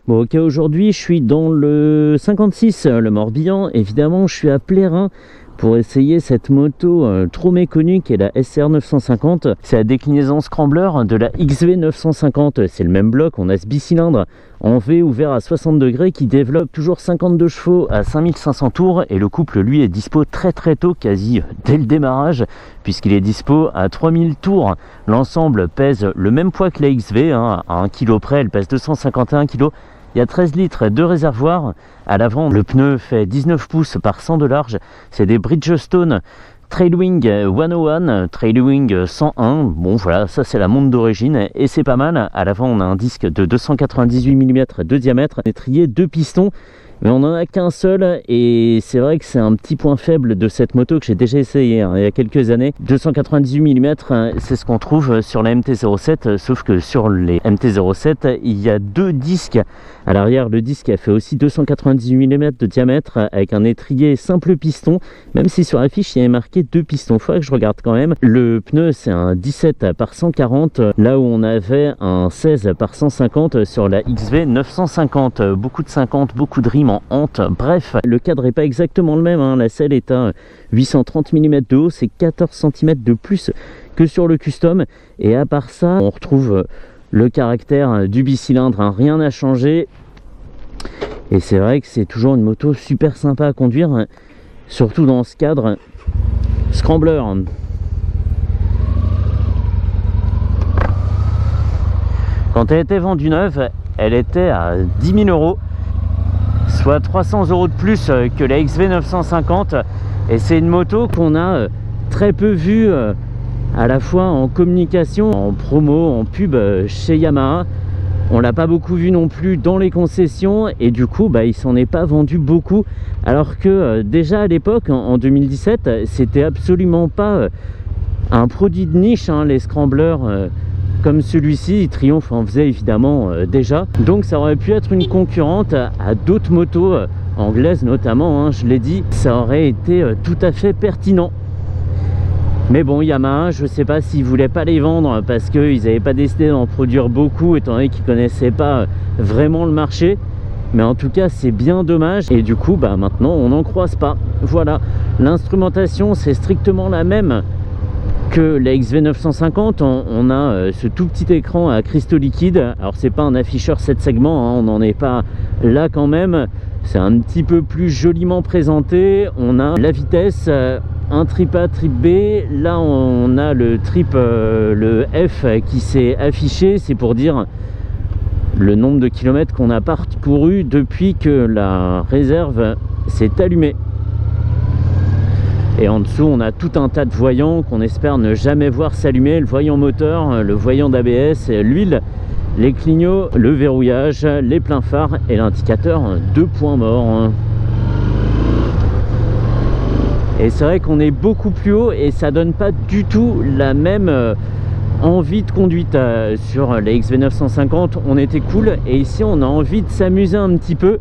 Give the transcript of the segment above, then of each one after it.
Bon, ok, aujourd'hui je suis dans le 56, le Morbihan. Évidemment, je suis à Plérin pour essayer cette moto trop méconnue qui est la SR 950. C'est la déclinaison scrambler de la XV 950. C'est le même bloc, on a ce bicylindre en V ouvert à 60 degrés qui développe toujours 52 chevaux à 5500 tours. Et le couple, lui, est dispo très tôt, quasi dès le démarrage, puisqu'il est dispo à 3000 tours. L'ensemble pèse le même poids que la XV, à 1 kg près, elle pèse 251 kg. Il y a 13 litres de réservoir. À l'avant, le pneu fait 19 pouces par 100 de large. C'est des Bridgestone Trailwing 101, Trailwing 101. Bon voilà, ça c'est la montre d'origine et c'est pas mal. À l'avant, on a un disque de 298 mm de diamètre, étrier 2 pistons. Mais on n'en a qu'un seul et c'est vrai que c'est un petit point faible de cette moto que j'ai déjà essayé il y a quelques années. 298 mm, c'est ce qu'on trouve sur la MT-07, sauf que sur les MT-07, il y a 2 disques. À l'arrière, le disque a fait aussi 298 mm de diamètre avec un étrier simple piston, même si sur la fiche il y avait marqué 2 pistons. Il faudrait que je regarde quand même. Le pneu, c'est un 17 par 140, là où on avait un 16 par 150 sur la XV 950. Beaucoup de 50, beaucoup de rimes en hante. Bref, le cadre n'est pas exactement le même, la selle est à 830 mm de haut, c'est 14 cm de plus que sur le custom. Et à part ça, on retrouve le caractère du bicylindre, rien n'a changé. Et c'est vrai que c'est toujours une moto super sympa à conduire, surtout dans ce cadre scrambler. Quand elle était vendue neuve, elle était à 10 000 €, soit 300 € de plus que la XV 950. Et c'est une moto qu'on a très peu vue à la fois en communication, en promo, en pub chez Yamaha. On l'a pas beaucoup vu non plus dans les concessions et du coup il s'en est pas vendu beaucoup, alors que déjà à l'époque en 2017 c'était absolument pas un produit de niche, les scramblers comme celui-ci. Triumph en faisait évidemment déjà, donc ça aurait pu être une concurrente à d'autres motos anglaises notamment, je l'ai dit, ça aurait été tout à fait pertinent. Mais bon, Yamaha, je ne sais pas s'ils ne voulaient pas les vendre parce qu'ils n'avaient pas décidé d'en produire beaucoup, étant donné qu'ils ne connaissaient pas vraiment le marché. Mais en tout cas, c'est bien dommage. Et du coup, maintenant, on n'en croise pas. Voilà, l'instrumentation, c'est strictement la même que la XV 950. On a ce tout petit écran à cristaux liquides. Alors, c'est pas un afficheur 7 segments, on n'en est pas là quand même. C'est un petit peu plus joliment présenté. On a la vitesse, un trip A, trip B. Là, on a le trip, le F qui s'est affiché. C'est pour dire le nombre de kilomètres qu'on a parcouru depuis que la réserve s'est allumée. Et en dessous, on a tout un tas de voyants qu'on espère ne jamais voir s'allumer. Le voyant moteur, le voyant d'ABS, l'huile, les clignots, le verrouillage, les pleins phares et l'indicateur de points morts. Et c'est vrai qu'on est beaucoup plus haut et ça donne pas du tout la même envie de conduite. Sur la XV 950 on était cool et ici on a envie de s'amuser un petit peu.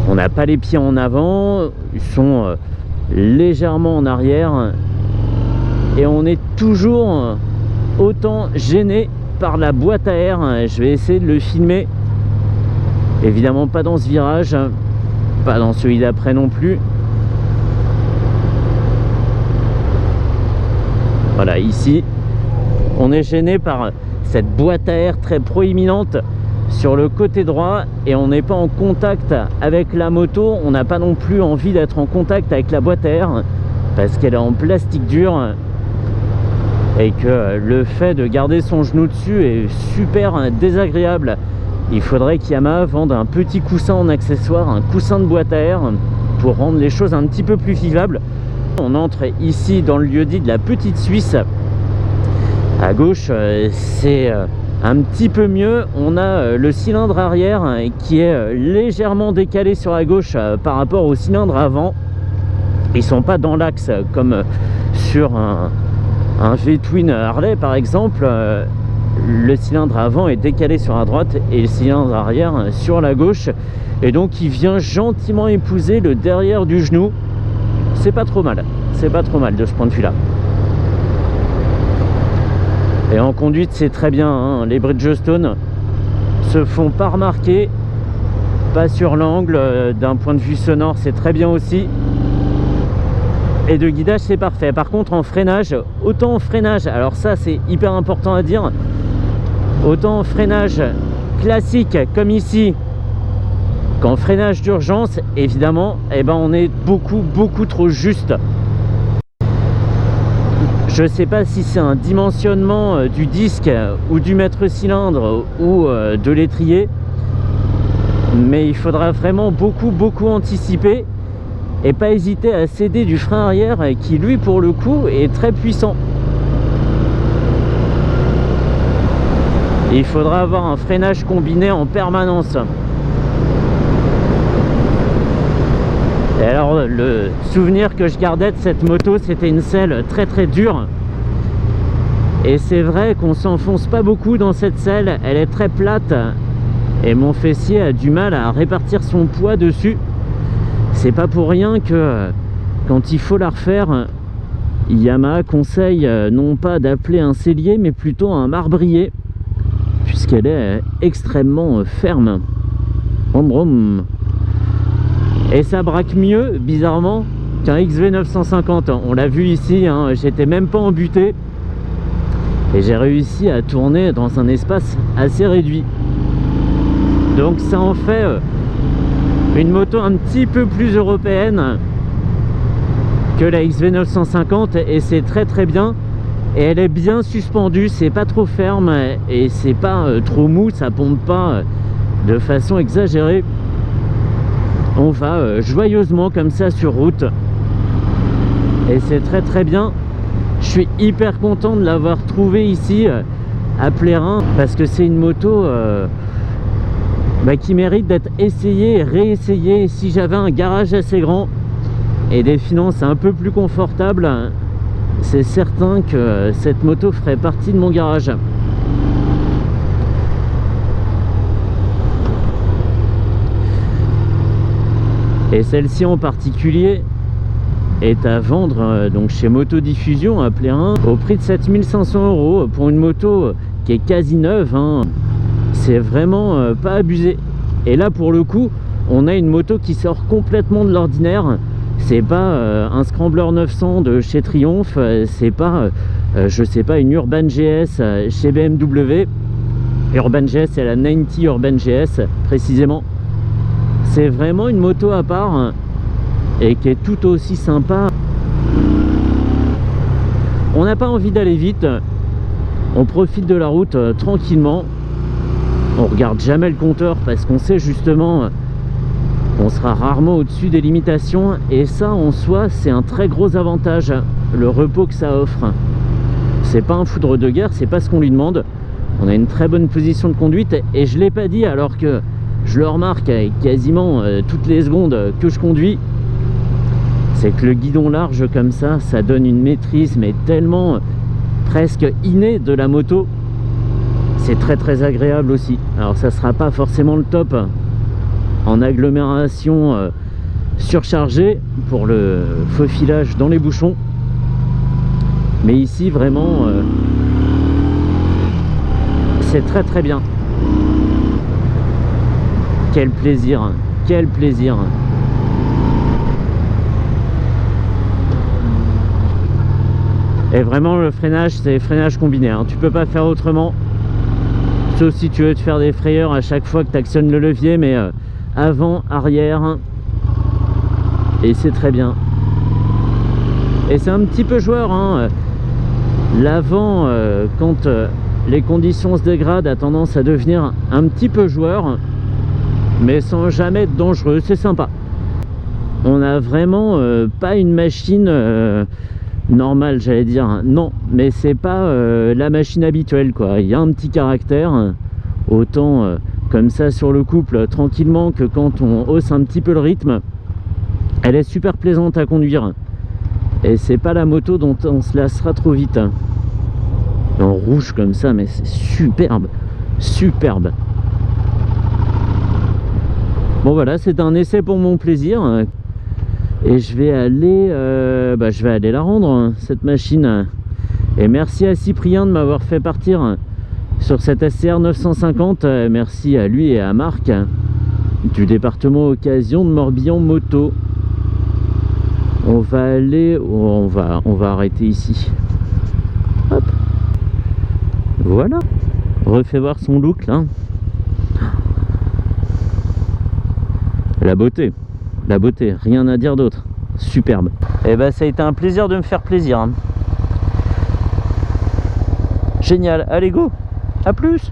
On n'a pas les pieds en avant, ils sont légèrement en arrière et on est toujours autant gêné par la boîte à air. Je vais essayer de le filmer, évidemment pas dans ce virage, pas dans celui d'après non plus. Voilà, ici on est gêné par cette boîte à air très proéminente sur le côté droit et on n'est pas en contact avec la moto. On n'a pas non plus envie d'être en contact avec la boîte à air parce qu'elle est en plastique dur et que le fait de garder son genou dessus est super désagréable. Il faudrait qu'Yamaha vende un petit coussin en accessoire, un coussin de boîte à air pour rendre les choses un petit peu plus vivables. On entre ici dans le lieu-dit de la Petite Suisse. À gauche, c'est un petit peu mieux. On a le cylindre arrière qui est légèrement décalé sur la gauche par rapport au cylindre avant. Ils sont pas dans l'axe comme sur un V-Twin Harley par exemple. Le cylindre avant est décalé sur la droite et le cylindre arrière sur la gauche. Et donc il vient gentiment épouser le derrière du genou. C'est pas trop mal de ce point de vue là. Et en conduite c'est très bien, les Bridgestone se font pas remarquer, pas sur l'angle. D'un point de vue sonore c'est très bien aussi, et de guidage c'est parfait. Par contre en freinage, autant en freinage, alors ça c'est hyper important à dire, autant en freinage classique comme ici qu'en freinage d'urgence, évidemment, eh ben on est beaucoup trop juste. Je sais pas si c'est un dimensionnement du disque ou du maître cylindre ou de l'étrier, mais il faudra vraiment beaucoup anticiper et pas hésiter à céder du frein arrière qui lui pour le coup est très puissant. Et il faudra avoir un freinage combiné en permanence. Et alors le souvenir que je gardais de cette moto, c'était une selle très dure. Et c'est vrai qu'on s'enfonce pas beaucoup dans cette selle, elle est très plate. Et mon fessier a du mal à répartir son poids dessus. C'est pas pour rien que quand il faut la refaire, Yamaha conseille non pas d'appeler un sellier mais plutôt un marbrier, puisqu'elle est extrêmement ferme. Brom brom. Et ça braque mieux, bizarrement, qu'un XV950. On l'a vu ici, hein, j'étais même pas embuté. Et j'ai réussi à tourner dans un espace assez réduit. Donc ça en fait une moto un petit peu plus européenne que la XV950. Et c'est très bien. Et elle est bien suspendue, c'est pas trop ferme. Et c'est pas trop mou, ça pompe pas de façon exagérée. On va joyeusement comme ça sur route et c'est très bien. Je suis hyper content de l'avoir trouvé ici à Plérin, parce que c'est une moto qui mérite d'être essayée et réessayée. Si j'avais un garage assez grand et des finances un peu plus confortables, c'est certain que cette moto ferait partie de mon garage. Et celle-ci en particulier est à vendre donc chez Motodiffusion à Plérin au prix de 7500 € pour une moto qui est quasi neuve, hein. C'est vraiment pas abusé. Et là pour le coup on a une moto qui sort complètement de l'ordinaire. C'est pas un Scrambler 900 de chez Triumph, c'est pas je sais pas, une Urban GS chez BMW. Urban GS, c'est la 90 Urban GS précisément. C'est vraiment une moto à part et qui est tout aussi sympa. On n'a pas envie d'aller vite, on profite de la route tranquillement. On regarde jamais le compteur parce qu'on sait justement qu'on sera rarement au-dessus des limitations, et ça en soi c'est un très gros avantage, le repos que ça offre. C'est pas un foudre de guerre, c'est pas ce qu'on lui demande. On a une très bonne position de conduite et je l'ai pas dit alors que je le remarque quasiment toutes les secondes que je conduis, c'est que le guidon large comme ça, ça donne une maîtrise mais tellement presque innée de la moto. C'est très agréable aussi. Alors ça sera pas forcément le top en agglomération surchargée pour le faufilage dans les bouchons, mais ici vraiment c'est très bien. Quel plaisir, quel plaisir. Et vraiment le freinage, c'est freinage combiné, hein. Tu peux pas faire autrement, sauf si tu veux te faire des frayeurs à chaque fois que tu actionnes le levier, mais avant, arrière, et c'est très bien. Et c'est un petit peu joueur, hein. L'avant, quand les conditions se dégradent, a tendance à devenir un petit peu joueur, mais sans jamais être dangereux. C'est sympa. On n'a vraiment pas une machine normale, j'allais dire. Non, mais c'est pas la machine habituelle, quoi. Il y a un petit caractère, autant comme ça sur le couple tranquillement que quand on hausse un petit peu le rythme. Elle est super plaisante à conduire et c'est pas la moto dont on se lassera trop vite. En rouge comme ça, mais c'est superbe, superbe. Bon voilà, c'est un essai pour mon plaisir et je vais aller la rendre, cette machine. Et merci à Cyprien de m'avoir fait partir sur cette SCR 950. Merci à lui et à Marc du département Occasion de Morbihan Moto. On va aller, on va arrêter ici. Hop. Voilà. Refait voir son look là. La beauté, rien à dire d'autre. Superbe. Et ben ça a été un plaisir de me faire plaisir. Génial. Allez go. À plus.